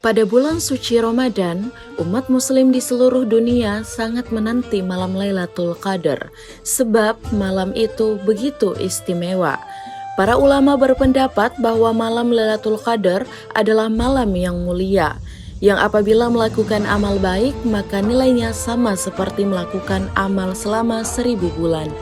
Pada bulan suci Ramadan, umat muslim di seluruh dunia sangat menanti malam Lailatul Qadar, sebab malam itu begitu istimewa. Para ulama berpendapat bahwa malam Lailatul Qadar adalah malam yang mulia, yang apabila melakukan amal baik, maka nilainya sama seperti melakukan amal selama 1000 bulan.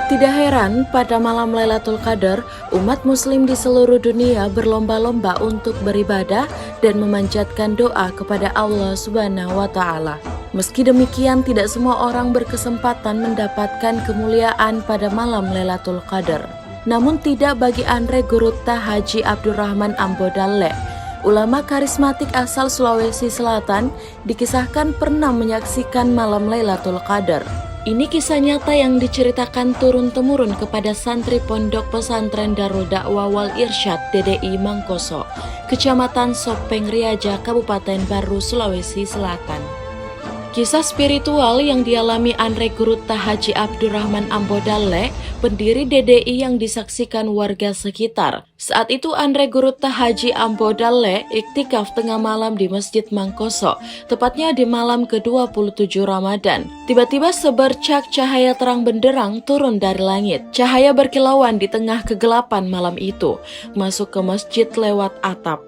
Tidak heran, pada malam Lailatul Qadar, umat muslim di seluruh dunia berlomba-lomba untuk beribadah dan memanjatkan doa kepada Allah Subhanahu wa Ta'ala. Meski demikian, tidak semua orang berkesempatan mendapatkan kemuliaan pada malam Lailatul Qadar. Namun tidak bagi Andre Gurutta Haji Abdurrahman Ambodalle. Ulama karismatik asal Sulawesi Selatan dikisahkan pernah menyaksikan malam Lailatul Qadar. Ini kisah nyata yang diceritakan turun-temurun kepada santri pondok pesantren Darul Dakwah Wal Irsyad DDI Mangkoso, Kecamatan Sopeng Riaja, Kabupaten Baru, Sulawesi Selatan. Kisah spiritual yang dialami Andre Gurutta Haji Abdurrahman Ambodalle, pendiri DDI yang disaksikan warga sekitar. Saat itu Andre Gurutta Haji Ambodalle iktikaf tengah malam di Masjid Mangkoso, tepatnya di malam ke-27 Ramadan. Tiba-tiba sebercak cahaya terang benderang turun dari langit. Cahaya berkilauan di tengah kegelapan malam itu, masuk ke masjid lewat atap.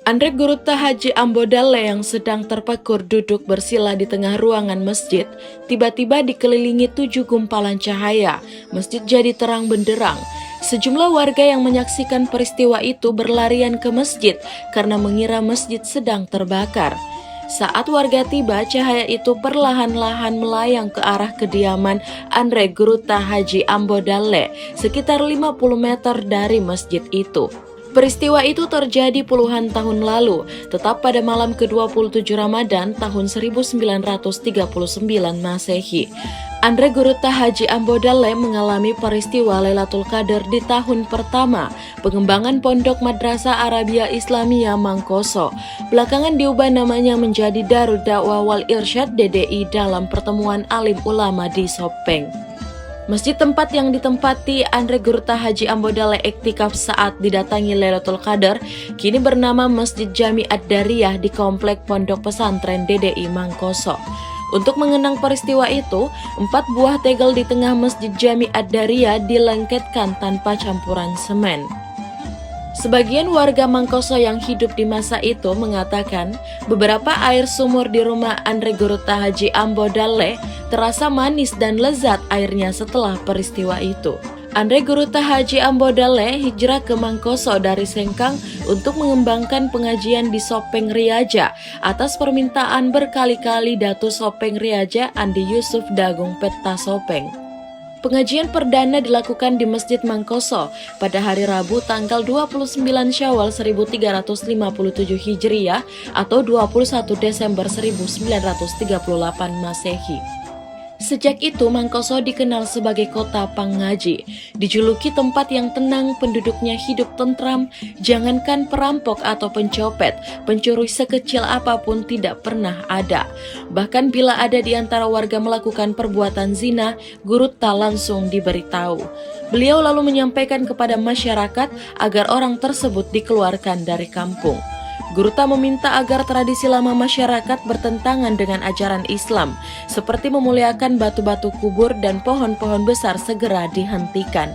Andre Gurutta Haji Ambodalle yang sedang terpekur duduk bersila di tengah ruangan masjid, tiba-tiba dikelilingi 7 gumpalan cahaya. Masjid jadi terang benderang. Sejumlah warga yang menyaksikan peristiwa itu berlarian ke masjid karena mengira masjid sedang terbakar. Saat warga tiba, cahaya itu perlahan-lahan melayang ke arah kediaman Andre Gurutta Haji Ambodalle, sekitar 50 meter dari masjid itu. Peristiwa itu terjadi puluhan tahun lalu, tetap pada malam ke-27 Ramadan tahun 1939 Masehi. Andre Gurutta Haji Ambodalle mengalami peristiwa Lailatul Qadar di tahun pertama pengembangan Pondok Madrasah Arabia Islamiyah Mangkoso. Belakangan diubah namanya menjadi Darul Dakwah Wal Irsyad DDI dalam pertemuan alim ulama di Sopeng. Masjid tempat yang ditempati Andre Gurutta Haji Ambodalle iktikaf saat didatangi Lailatul Qadar kini bernama Masjid Jami Ad-Dariyah di Komplek Pondok Pesantren DDI Mangkoso. Untuk mengenang peristiwa itu, 4 buah tegel di tengah Masjid Jami Ad-Dariyah dilengketkan tanpa campuran semen. Sebagian warga Mangkoso yang hidup di masa itu mengatakan beberapa air sumur di rumah Andre Gurutta Haji Ambodalle terasa manis dan lezat airnya setelah peristiwa itu. Andre Gurutta Haji Ambodalle hijrah ke Mangkoso dari Sengkang untuk mengembangkan pengajian di Sopeng Riaja atas permintaan berkali-kali Datu Sopeng Riaja Andi Yusuf Dagung Peta Sopeng. Pengajian perdana dilakukan di Masjid Mangkoso pada hari Rabu tanggal 29 Syawal 1357 Hijriah atau 21 Desember 1938 Masehi. Sejak itu Mangkoso dikenal sebagai kota pangaji, dijuluki tempat yang tenang, penduduknya hidup tentram, jangankan perampok atau pencopet, pencuri sekecil apapun tidak pernah ada. Bahkan bila ada di antara warga melakukan perbuatan zina, Gurutta langsung diberitahu. Beliau lalu menyampaikan kepada masyarakat agar orang tersebut dikeluarkan dari kampung. Gurutta meminta agar tradisi lama masyarakat bertentangan dengan ajaran Islam, seperti memuliakan batu-batu kubur dan pohon-pohon besar segera dihentikan.